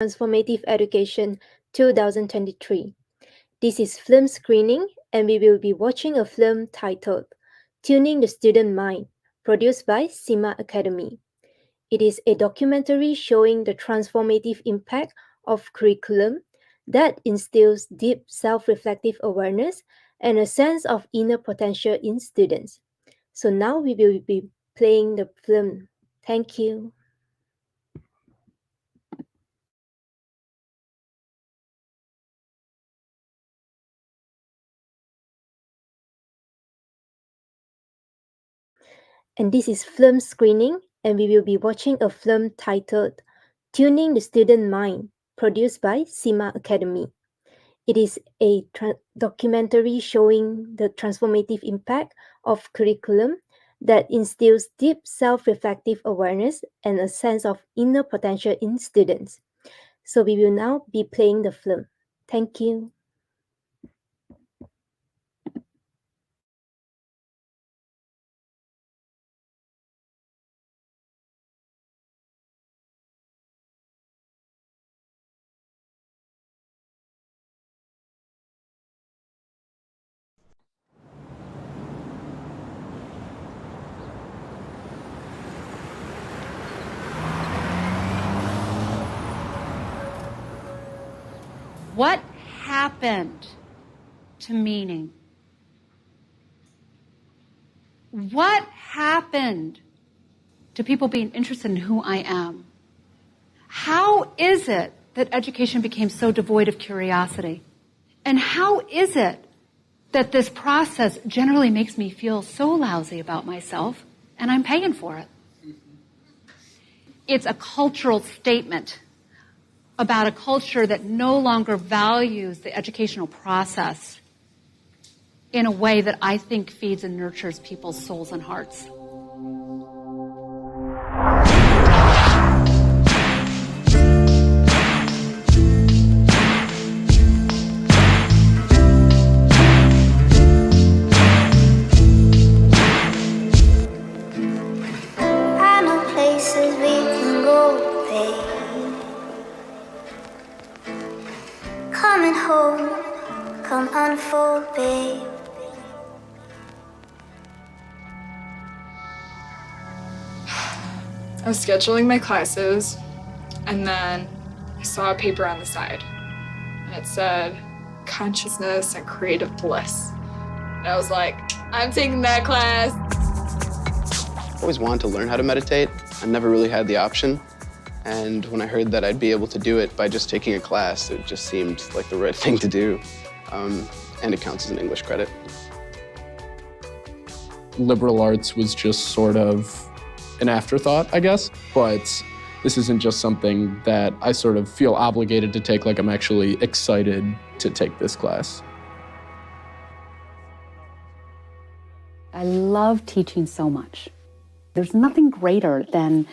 Transformative Education 2023. This is film screening, and we will be watching a film titled Tuning the Student Mind, produced by SIMA Academy. It is a documentary showing the transformative impact of curriculum that instills deep self-reflective awareness and a sense of inner potential in students. So now we will be playing the film. Thank you. And this is film screening, and we will be watching a film titled Tuning the Student Mind, produced by SIMA Academy. It is a documentary showing the transformative impact of curriculum that instills deep self-reflective awareness and a sense of inner potential in students. So we will now be playing the film. Thank you. What happened to meaning? What happened to people being interested in who I am? How is it that education became so devoid of curiosity? And how is it that this process generally makes me feel so lousy about myself and I'm paying for it? It's a cultural statement about a culture that no longer values the educational process in a way that I think feeds and nurtures people's souls and hearts. I know places we can go, babe. Coming home, come unfold, babe. I was scheduling my classes, and then I saw a paper on the side, and it said, Consciousness and Creative Bliss. And I was like, I'm taking that class. I always wanted to learn how to meditate. I never really had the option. And when I heard that I'd be able to do it by just taking a class, it just seemed like the right thing to do. And it counts as an English credit. Liberal arts was just sort of an afterthought, I guess. But this isn't just something that I sort of feel obligated to take, like I'm actually excited to take this class. I love teaching so much. There's nothing greater than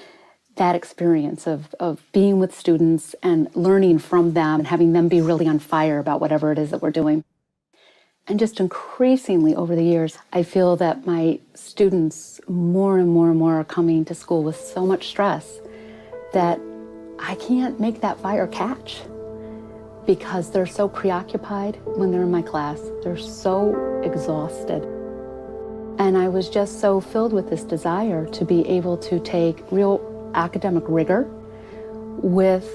that experience of being with students and learning from them and having them be really on fire about whatever it is that we're doing. And just increasingly over the years, I feel that my students more and more and more are coming to school with so much stress that I can't make that fire catch because they're so preoccupied when they're in my class. They're so exhausted. And I was just so filled with this desire to be able to take real academic rigor with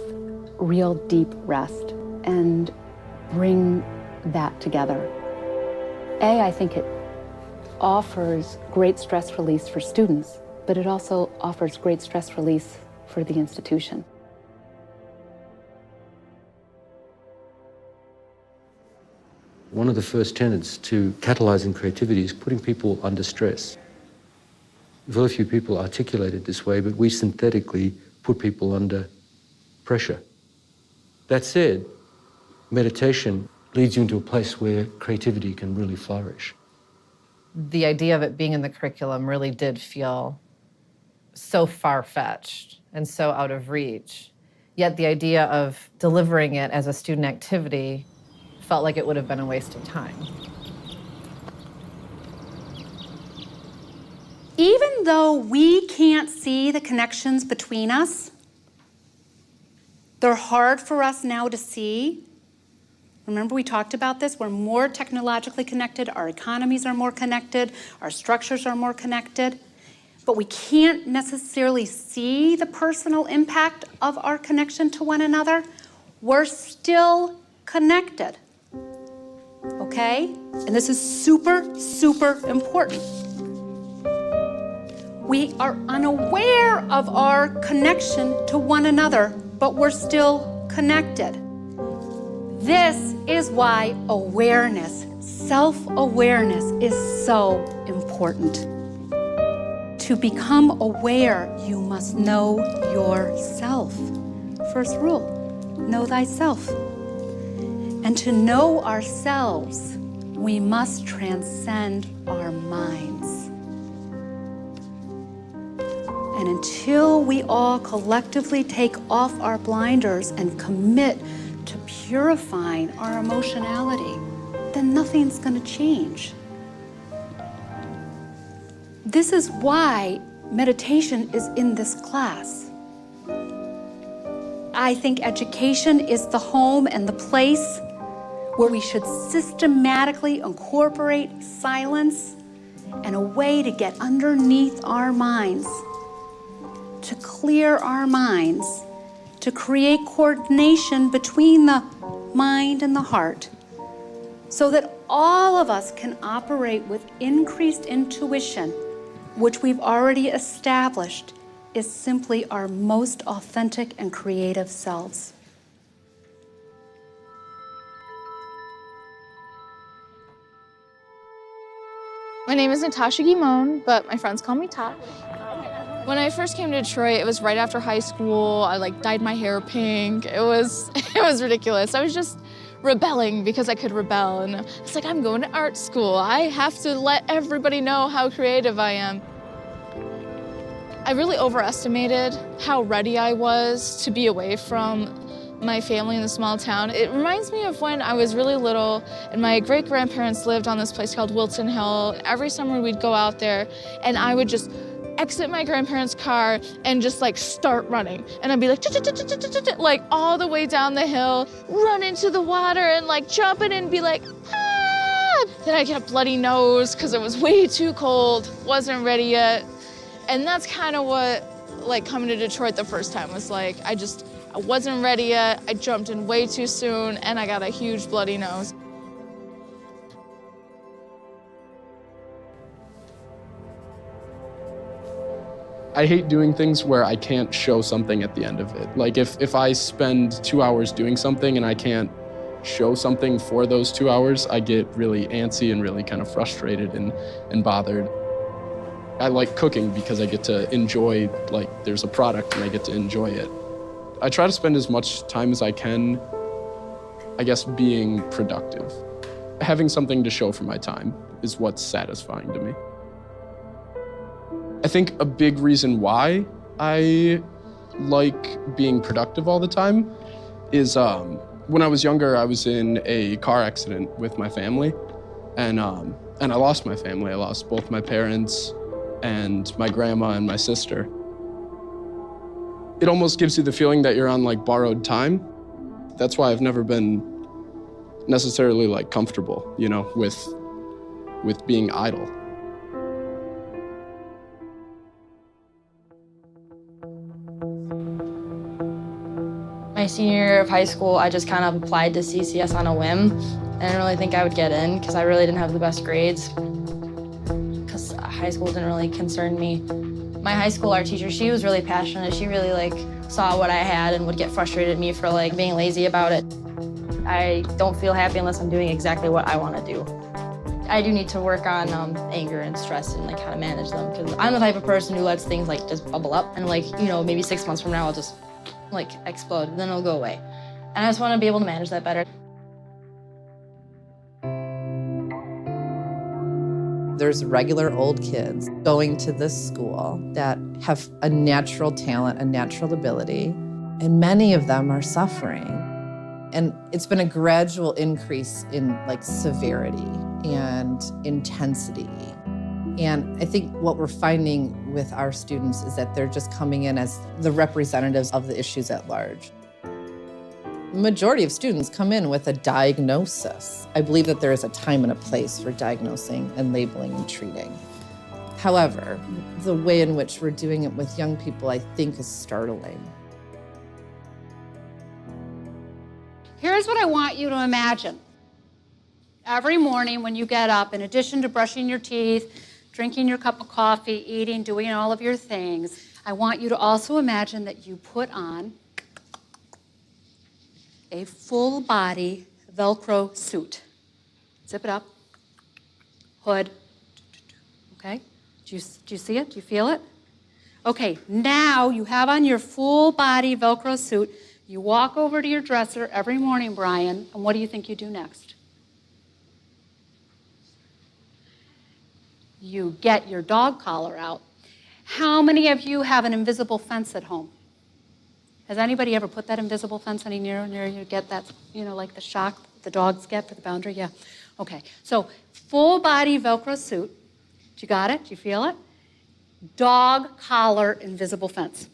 real deep rest and bring that together. I think it offers great stress release for students, but it also offers great stress release for the institution. One of the first tenets to catalyzing creativity is putting people under stress. Very few people articulate it this way, but we synthetically put people under pressure. That said, meditation leads you into a place where creativity can really flourish. The idea of it being in the curriculum really did feel so far-fetched and so out of reach. Yet the idea of delivering it as a student activity felt like it would have been a waste of time. Even though we can't see the connections between us, They're hard for us now to see. Remember, we talked about this. We're more technologically connected. Our economies are more connected. Our structures are more connected. But we can't necessarily see the personal impact of our connection to one another. We're still connected, okay? And this is super, super important. We are unaware of our connection to one another, but we're still connected. This is why awareness, self-awareness is so important. To become aware, you must know yourself. First rule, know thyself. And to know ourselves, we must transcend our minds. And until we all collectively take off our blinders and commit to purifying our emotionality, then nothing's going to change. This is why meditation is in this class. I think education is the home and the place where we should systematically incorporate silence and a way to get underneath our minds, to clear our minds, to create coordination between the mind and the heart, so that all of us can operate with increased intuition, which we've already established is simply our most authentic and creative selves. My name is Natasha Guimon, but my friends call me Tosh. When I first came to Detroit, it was right after high school. I dyed my hair pink. It was ridiculous. I was just rebelling because I could rebel. And it's like, I'm going to art school. I have to let everybody know how creative I am. I really overestimated how ready I was to be away from my family in the small town. It reminds me of when I was really little and my great-grandparents lived on this place called Wilton Hill. Every summer we'd go out there and I would just exit my grandparents' car and just start running. And I'd be like all the way down the hill, run into the water and jump in and be like, ah! Then I'd get a bloody nose because it was way too cold, wasn't ready yet. And that's kind of what coming to Detroit the first time was like. I wasn't ready yet, I jumped in way too soon and I got a huge bloody nose. I hate doing things where I can't show something at the end of it. If I spend 2 hours doing something and I can't show something for those 2 hours, I get really antsy and really kind of frustrated and bothered. I like cooking because I get to enjoy, there's a product and I get to enjoy it. I try to spend as much time as I can, I guess, being productive. Having something to show for my time is what's satisfying to me. I think a big reason why I like being productive all the time is when I was younger, I was in a car accident with my family, and I lost my family. I lost both my parents and my grandma and my sister. It almost gives you the feeling that you're on borrowed time. That's why I've never been necessarily comfortable, with being idle. My senior year of high school, I just kind of applied to CCS on a whim. I didn't really think I would get in because I really didn't have the best grades, because high school didn't really concern me. My high school art teacher, she was really passionate. She really saw what I had and would get frustrated at me for being lazy about it. I don't feel happy unless I'm doing exactly what I want to do. I do need to work on anger and stress and how to manage them, because I'm the type of person who lets things just bubble up and maybe 6 months from now I'll just explode, and then it'll go away. And I just want to be able to manage that better. There's regular old kids going to this school that have a natural talent, a natural ability, and many of them are suffering. And it's been a gradual increase in severity and intensity. And I think what we're finding with our students is that they're just coming in as the representatives of the issues at large. The majority of students come in with a diagnosis. I believe that there is a time and a place for diagnosing and labeling and treating. However, the way in which we're doing it with young people, I think, is startling. Here's what I want you to imagine. Every morning when you get up, in addition to brushing your teeth, drinking your cup of coffee, eating, doing all of your things, I want you to also imagine that you put on a full-body Velcro suit. Zip it up, hood, okay? Do you see it? Do you feel it? Okay, now you have on your full-body Velcro suit. You walk over to your dresser every morning, Brian, and what do you think you do next? You get your dog collar out. How many of you have an invisible fence at home? Has anybody ever put that invisible fence any nearer you get that, like the shock the dogs get for the boundary? Yeah. Okay. So full body Velcro suit. You got it? Do you feel it? Dog collar, invisible fence.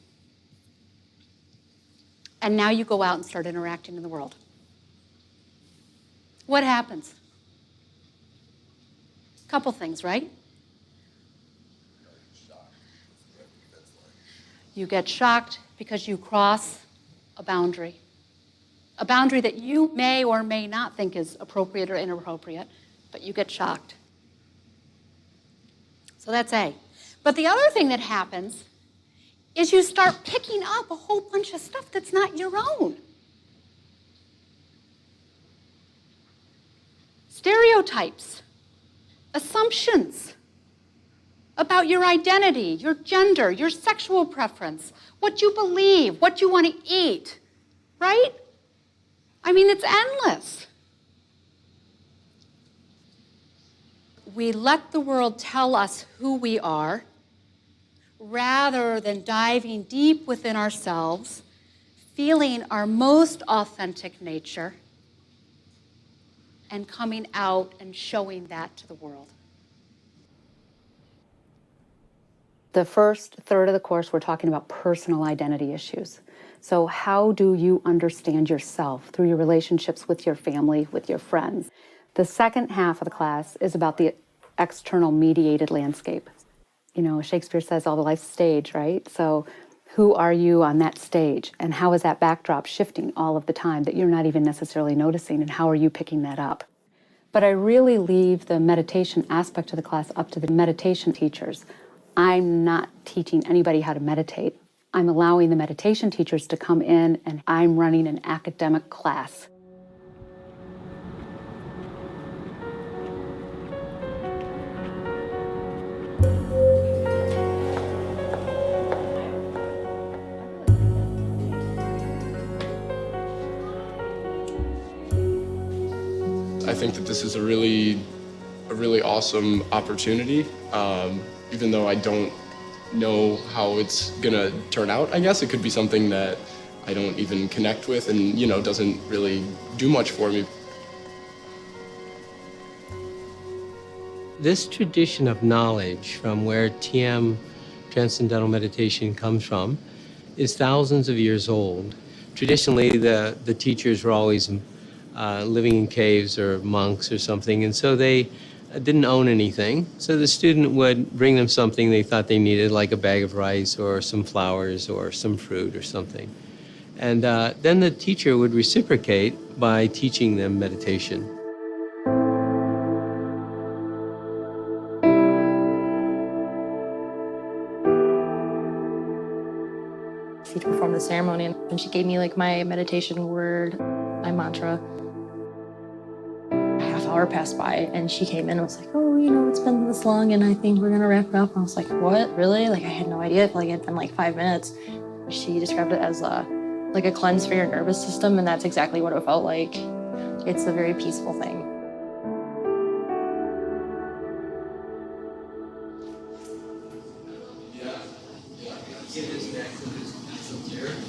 And now you go out and start interacting in the world. What happens? Couple things, right? You get shocked because you cross a boundary that you may or may not think is appropriate or inappropriate, but you get shocked. So that's A. But the other thing that happens is you start picking up a whole bunch of stuff that's not your own. Stereotypes, assumptions about your identity, your gender, your sexual preference, what you believe, what you want to eat, right? I mean, it's endless. We let the world tell us who we are rather than diving deep within ourselves, feeling our most authentic nature, and coming out and showing that to the world. The first third of the course, we're talking about personal identity issues. So how do you understand yourself through your relationships with your family, with your friends? The second half of the class is about the external mediated landscape. Shakespeare says all the life's stage, right? So who are you on that stage? And how is that backdrop shifting all of the time that you're not even necessarily noticing? And how are you picking that up? But I really leave the meditation aspect of the class up to the meditation teachers. I'm not teaching anybody how to meditate. I'm allowing the meditation teachers to come in, and I'm running an academic class. I think that this is a really awesome opportunity. Even though I don't know how it's gonna turn out, I guess it could be something that I don't even connect with and, doesn't really do much for me. This tradition of knowledge from where TM, Transcendental Meditation, comes from is thousands of years old. Traditionally, the teachers were always living in caves or monks or something, and so they didn't own anything. So the student would bring them something they thought they needed, like a bag of rice or some flowers or some fruit or something. And then the teacher would reciprocate by teaching them meditation. She performed the ceremony and she gave me my meditation word, my mantra. Hour passed by and she came in and was like, oh, it's been this long and I think we're gonna wrap it up. And I was like, what, really? I had no idea. I felt like it had been 5 minutes. She described it as a cleanse for your nervous system, and that's exactly what it felt like. It's a very peaceful thing.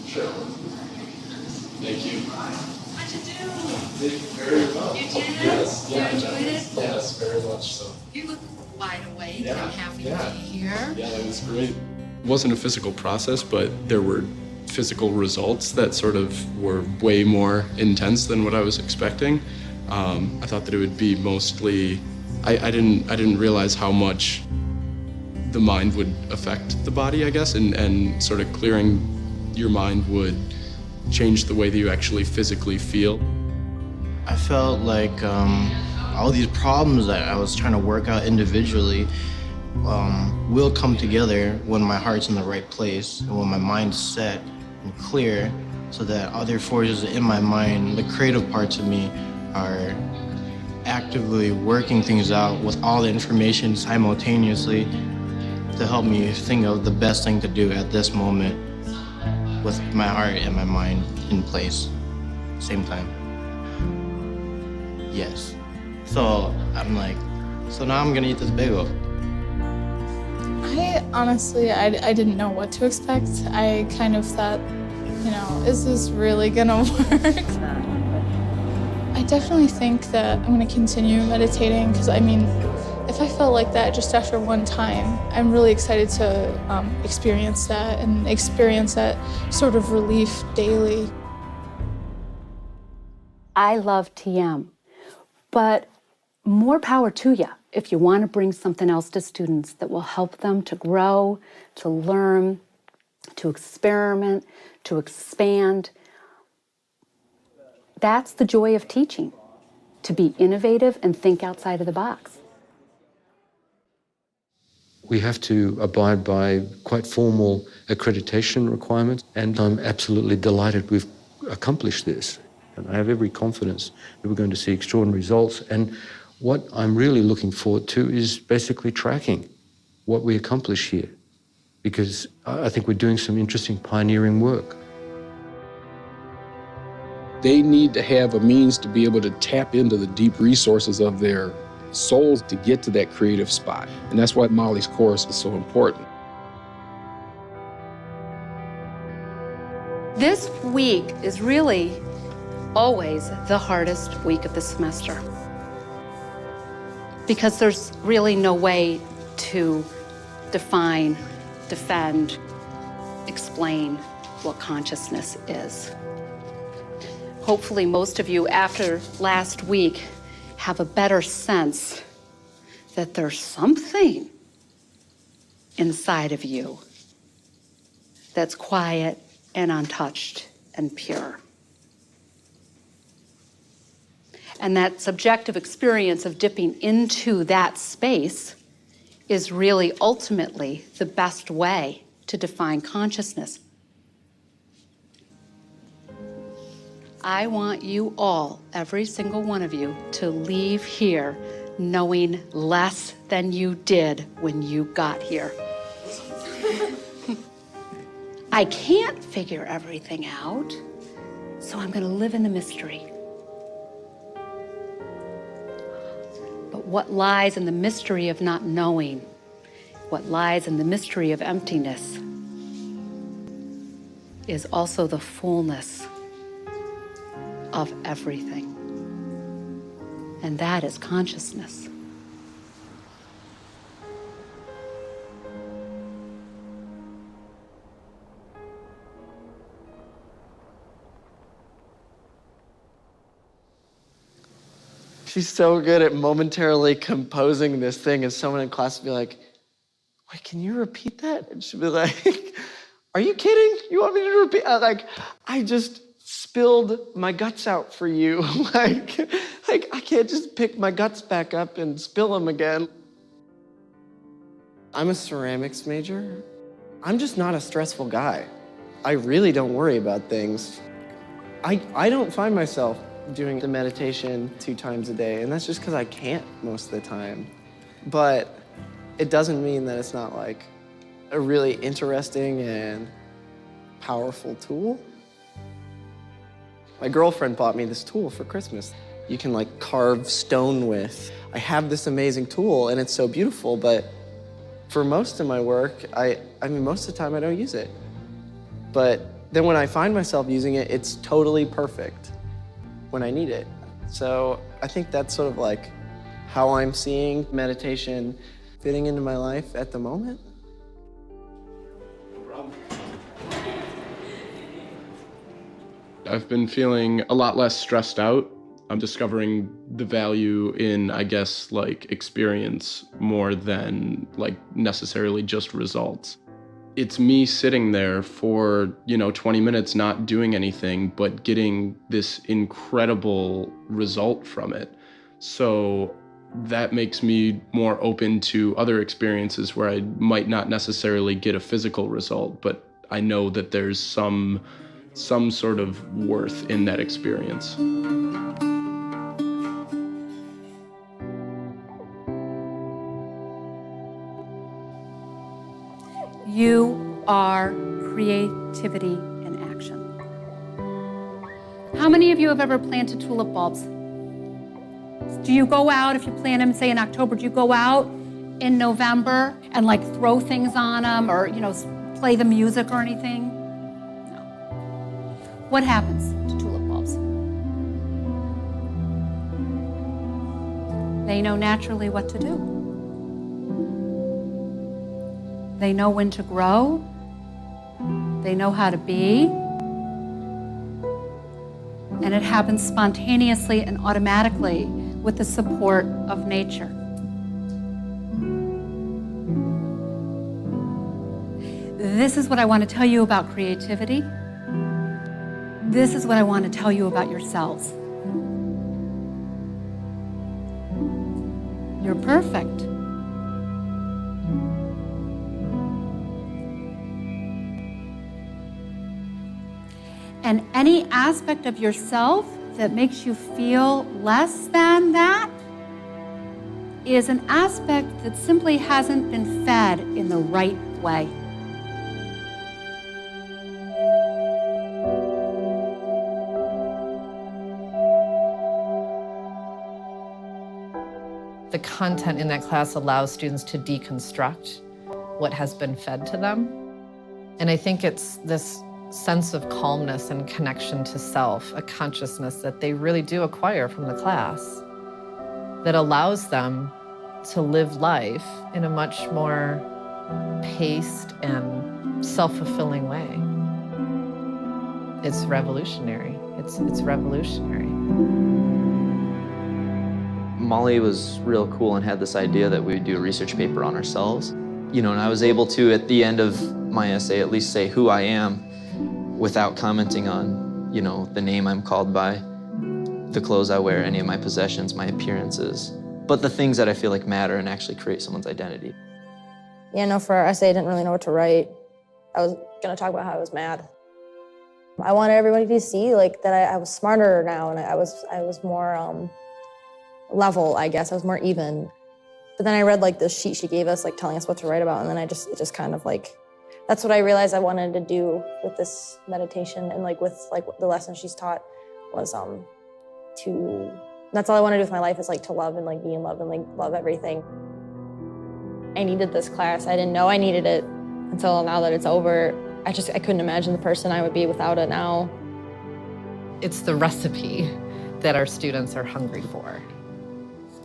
Sure. Thank you. What'd you do? Did very well. You did? Yes. You enjoyed it? Yes, very much so. You look wide awake and happy to Yeah. be here. Yeah, that was great. It wasn't a physical process, but there were physical results that sort of were way more intense than what I was expecting. I thought that it would be mostly, I didn't realize how much the mind would affect the body, I guess, and sort of clearing your mind would change the way that you actually physically feel. I felt like all these problems that I was trying to work out individually will come together when my heart's in the right place and when my mind's set and clear, so that other forces in my mind, the creative parts of me, are actively working things out with all the information simultaneously to help me think of the best thing to do at this moment with my heart and my mind in place, same time. Yes. So I'm like, so now I'm gonna eat this bagel. I didn't know what to expect. I kind of thought, you know, is this really gonna work? I definitely think that I'm gonna continue meditating, because I mean, if I felt like that just after one time, I'm really excited to experience that and experience that sort of relief daily. I love TM, but more power to you if you want to bring something else to students that will help them to grow, to learn, to experiment, to expand. That's the joy of teaching, to be innovative and think outside of the box. We have to abide by quite formal accreditation requirements, and I'm absolutely delighted we've accomplished this. And I have every confidence that we're going to see extraordinary results. And what I'm really looking forward to is basically tracking what we accomplish here, because I think we're doing some interesting pioneering work. They need to have a means to be able to tap into the deep resources of their souls to get to that creative spot. And that's why Molly's course is so important. This week is really always the hardest week of the semester, because there's really no way to define, defend, explain what consciousness is. Hopefully most of you after last week have a better sense that there's something inside of you that's quiet and untouched and pure. And that subjective experience of dipping into that space is really ultimately the best way to define consciousness. I want you all, every single one of you, to leave here knowing less than you did when you got here. I can't figure everything out, so I'm going to live in the mystery. But what lies in the mystery of not knowing, what lies in the mystery of emptiness, is also the fullness of everything. And that is consciousness. She's so good at momentarily composing this thing, and someone in class would be like, wait, can you repeat that? And she'd be like, are you kidding? You want me to repeat? I just spilled my guts out for you. like, I can't just pick my guts back up and spill them again. I'm a ceramics major. I'm just not a stressful guy. I really don't worry about things. I don't find myself doing the meditation 2 times a day, and that's just because I can't most of the time. But it doesn't mean that it's not like a really interesting and powerful tool. My girlfriend bought me this tool for Christmas. You can like carve stone with. I have this amazing tool and it's so beautiful, but for most of my work, I mean, most of the time I don't use it. But then when I find myself using it, it's totally perfect when I need it. So I think that's sort of like how I'm seeing meditation fitting into my life at the moment. I've been feeling a lot less stressed out. I'm discovering the value in, I guess, like experience more than like necessarily just results. It's me sitting there for, 20 minutes not doing anything, but getting this incredible result from it. So that makes me more open to other experiences where I might not necessarily get a physical result, but I know that there's some sort of worth in that experience. You are creativity in action. How many of you have ever planted tulip bulbs? Do you go out, if you plant them, say in October, do you go out in November and like throw things on them or, play the music or anything? No. What happens to tulip bulbs? They know naturally what to do. They know when to grow. They know how to be. And it happens spontaneously and automatically with the support of nature. This is what I want to tell you about creativity. This is what I want to tell you about yourselves. You're perfect. And any aspect of yourself that makes you feel less than that is an aspect that simply hasn't been fed in the right way. The content in that class allows students to deconstruct what has been fed to them. And I think it's this sense of calmness and connection to self, a consciousness that they really do acquire from the class that allows them to live life in a much more paced and self-fulfilling way. It's revolutionary. It's revolutionary. Molly was real cool and had this idea that we would do a research paper on ourselves. And I was able to, at the end of my essay, at least say who I am without commenting on, the name I'm called by, the clothes I wear, any of my possessions, my appearances, but the things that I feel like matter and actually create someone's identity. Yeah, no, for our essay, I didn't really know what to write. I was gonna talk about how I was mad. I wanted everybody to see that I was smarter now and I was more level, I guess. I was more even. But then I read the sheet she gave us, telling us what to write about, and then it just kind of that's what I realized I wanted to do with this meditation and with the lessons she's taught was that's all I want to do with my life is to love and be in love and love everything. I needed this class. I didn't know I needed it until now that it's over. I couldn't imagine the person I would be without it now. It's the recipe that our students are hungry for.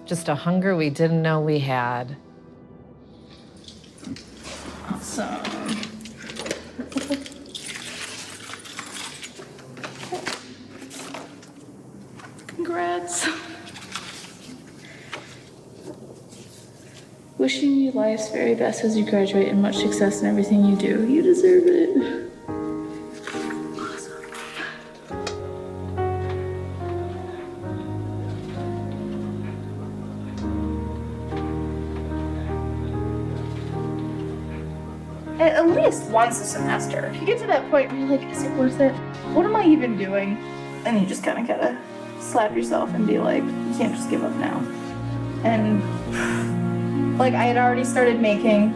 Just a hunger we didn't know we had. Awesome. Congrats. Wishing you life's very best as you graduate and much success in everything you do. You deserve it. At least once a semester. You get to that point where you're like, is it worth it? What am I even doing? And you just kind of gotta slap yourself and be like, you can't just give up now. And I had already started making,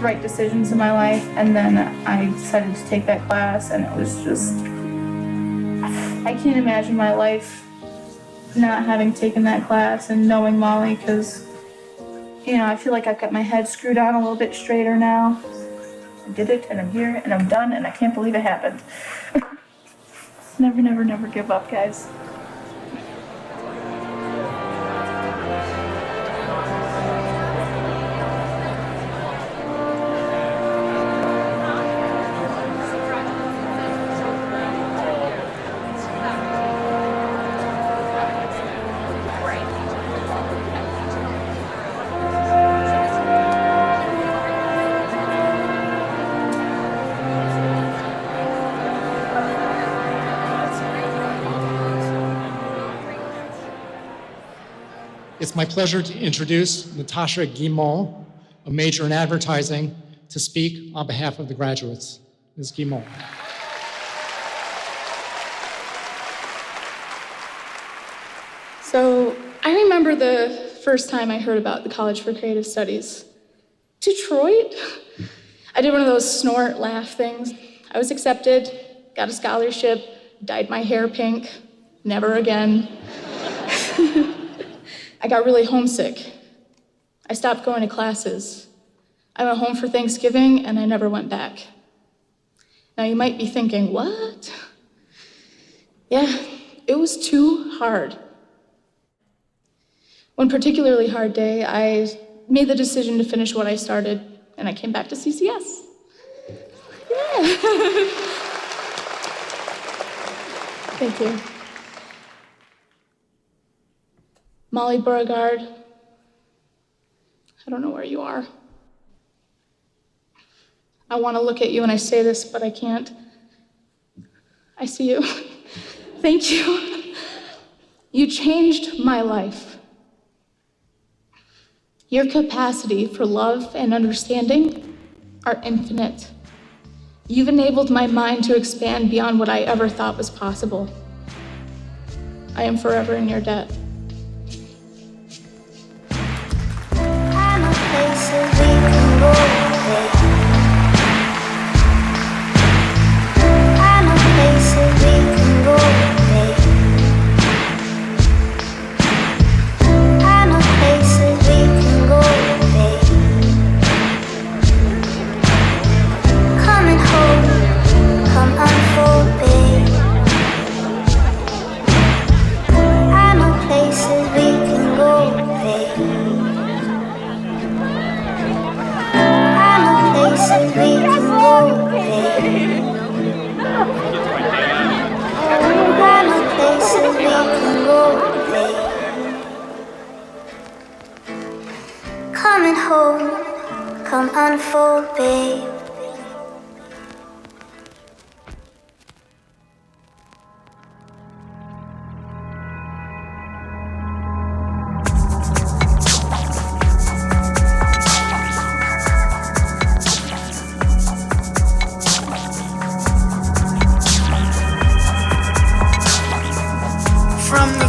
right decisions in my life, and then I decided to take that class, and it was just, I can't imagine my life not having taken that class and knowing Molly, because, I feel like I've got my head screwed on a little bit straighter now. I did it, and I'm here, and I'm done, and I can't believe it happened. Never, never, never give up, guys. It's my pleasure to introduce Natasha Guimont, a major in advertising, to speak on behalf of the graduates. Ms. Guimont. So I remember the first time I heard about the College for Creative Studies. Detroit? I did one of those snort laugh things. I was accepted, got a scholarship, dyed my hair pink, never again. I got really homesick. I stopped going to classes. I went home for Thanksgiving and I never went back. Now you might be thinking, what? Yeah, it was too hard. One particularly hard day, I made the decision to finish what I started, and I came back to CCS. Yeah. Thank you. Molly Beauregard, I don't know where you are. I want to look at you and I say this, but I can't. I see you. Thank you. You changed my life. Your capacity for love and understanding are infinite. You've enabled my mind to expand beyond what I ever thought was possible. I am forever in your debt. I know places we can go today. I know places we can go today. I know places we can go today. Coming home, come unfold, babe. I know places we can go today. I know places we can go, babe. I know places we can go, babe. Coming home, come unfold, babe. From the